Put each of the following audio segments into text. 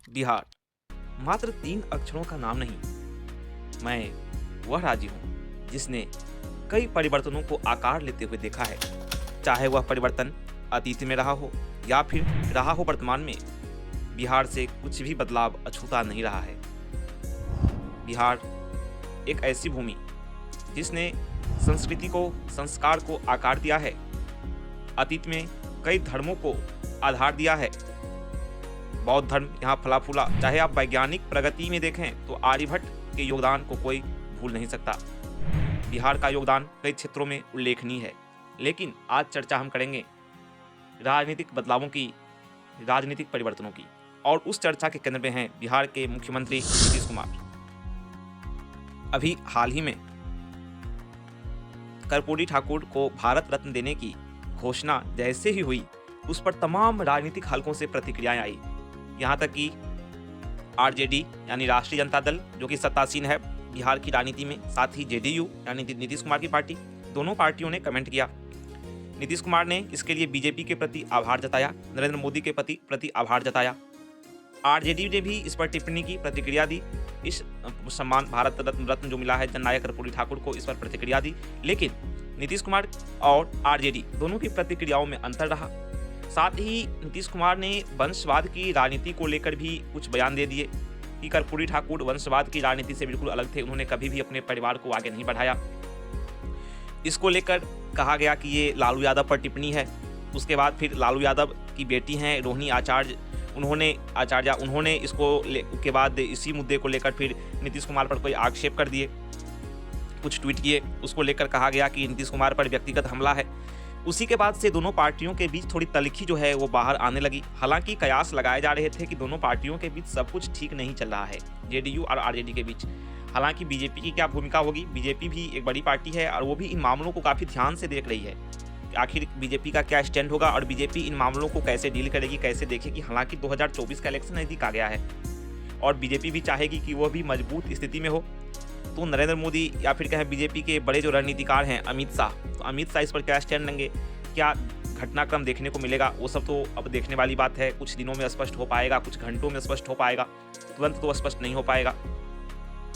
बिहार मात्र 3 अक्षरों का नाम नहीं, मैं वह राज्य हूँ जिसने कई परिवर्तनों को आकार लेते हुए देखा है। चाहे वह परिवर्तन अतीत में रहा हो या फिर रहा हो वर्तमान में, बिहार से कुछ भी बदलाव अछूता नहीं रहा है। बिहार एक ऐसी भूमि जिसने संस्कृति को, संस्कार को आकार दिया है, अतीत में कई धर्मों को आधार दिया है। बौद्ध धर्म यहाँ फला फूला। चाहे आप वैज्ञानिक प्रगति में देखें तो आर्यभट्ट के योगदान को कोई भूल नहीं सकता। बिहार का योगदान कई क्षेत्रों में उल्लेखनीय है, लेकिन आज चर्चा हम करेंगे राजनीतिक बदलावों की, राजनीतिक परिवर्तनों की, और उस चर्चा के केंद्र में हैं बिहार के मुख्यमंत्री नीतीश कुमार। अभी हाल ही में कर्पूरी ठाकुर को भारत रत्न देने की घोषणा जैसे ही हुई, उस पर तमाम राजनीतिक हलकों से प्रतिक्रियाएं आई। यहाँ तक कि आरजेडी यानी राष्ट्रीय जनता दल, जो कि सत्तासीन है बिहार की राजनीति में, साथ ही जेडीयू यानी नीतीश कुमार की पार्टी, दोनों पार्टियों ने कमेंट किया। नीतीश कुमार ने इसके लिए बीजेपी के प्रति आभार जताया, नरेंद्र मोदी के प्रति आभार जताया। आरजेडी ने भी इस पर टिप्पणी की, प्रतिक्रिया दी। इस सम्मान भारत रत्न जो मिला है जननायक कर्पूरी ठाकुर को, इस पर प्रतिक्रिया दी। लेकिन नीतीश कुमार और आरजेडी दोनों की प्रतिक्रियाओं में अंतर रहा। साथ ही नीतीश कुमार ने वंशवाद की राजनीति को लेकर भी कुछ बयान दे दिए कि कर्पूरी ठाकुर वंशवाद की राजनीति से बिल्कुल अलग थे, उन्होंने कभी भी अपने परिवार को आगे नहीं बढ़ाया। इसको लेकर कहा गया कि ये लालू यादव पर टिप्पणी है। उसके बाद फिर लालू यादव की बेटी हैं रोहिणी आचार्य, उन्होंने इसको के बाद इसी मुद्दे को लेकर फिर नीतीश कुमार पर कोई आक्षेप कर दिए, कुछ ट्वीट किए। उसको लेकर कहा गया कि नीतीश कुमार पर व्यक्तिगत हमला है। उसी के बाद से दोनों पार्टियों के बीच थोड़ी तल्खी जो है वो बाहर आने लगी। हालांकि कयास लगाए जा रहे थे कि दोनों पार्टियों के बीच सब कुछ ठीक नहीं चल रहा है, जेडीयू और आरजेडी के बीच। हालांकि बीजेपी की क्या भूमिका होगी, बीजेपी भी एक बड़ी पार्टी है और वो भी इन मामलों को काफ़ी ध्यान से देख रही है। आखिर बीजेपी का क्या स्टैंड होगा और बीजेपी इन मामलों को कैसे डील करेगी, कैसे देखेगी। हालांकि 2024 का इलेक्शन नज़दीक आ गया है और बीजेपी भी चाहेगी कि वह भी मजबूत स्थिति में हो। तो नरेंद्र मोदी या फिर कहें बीजेपी के बड़े जो रणनीतिकार हैं अमित शाह, तो अमित शाह इस पर क्या स्टैंड लेंगे, क्या घटनाक्रम देखने को मिलेगा, वो सब तो अब देखने वाली बात है। कुछ दिनों में स्पष्ट हो पाएगा, कुछ घंटों में स्पष्ट हो पाएगा, तुरंत तो स्पष्ट नहीं हो पाएगा।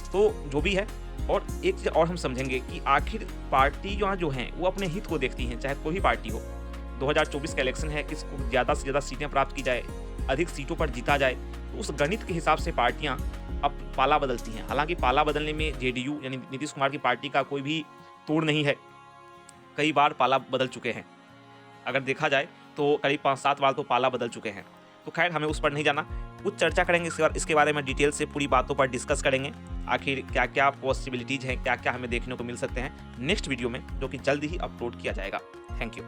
तो जो भी है, और एक चीज़ और हम समझेंगे कि आखिर पार्टी जो हैं वो अपने हित को देखती हैं, चाहे कोई भी पार्टी हो। 2024 का इलेक्शन है, किसको ज़्यादा से ज़्यादा सीटें प्राप्त की जाए, अधिक सीटों पर जीता जाए, तो उस गणित के हिसाब से पार्टियां अब पाला बदलती हैं। हालांकि पाला बदलने में जेडीयू यानी नीतीश कुमार की पार्टी का कोई भी तोड़ नहीं है, कई बार पाला बदल चुके हैं। अगर देखा जाए तो करीब 5-7 बार तो पाला बदल चुके हैं। तो खैर, हमें उस पर नहीं जाना, कुछ चर्चा करेंगे इसके बारे में, डिटेल से पूरी बातों पर डिस्कस करेंगे। आखिर क्या क्या पॉसिबिलिटीज़ हैं, क्या क्या हमें देखने को मिल सकते हैं नेक्स्ट वीडियो में, जो कि जल्द ही अपलोड किया जाएगा। Thank you.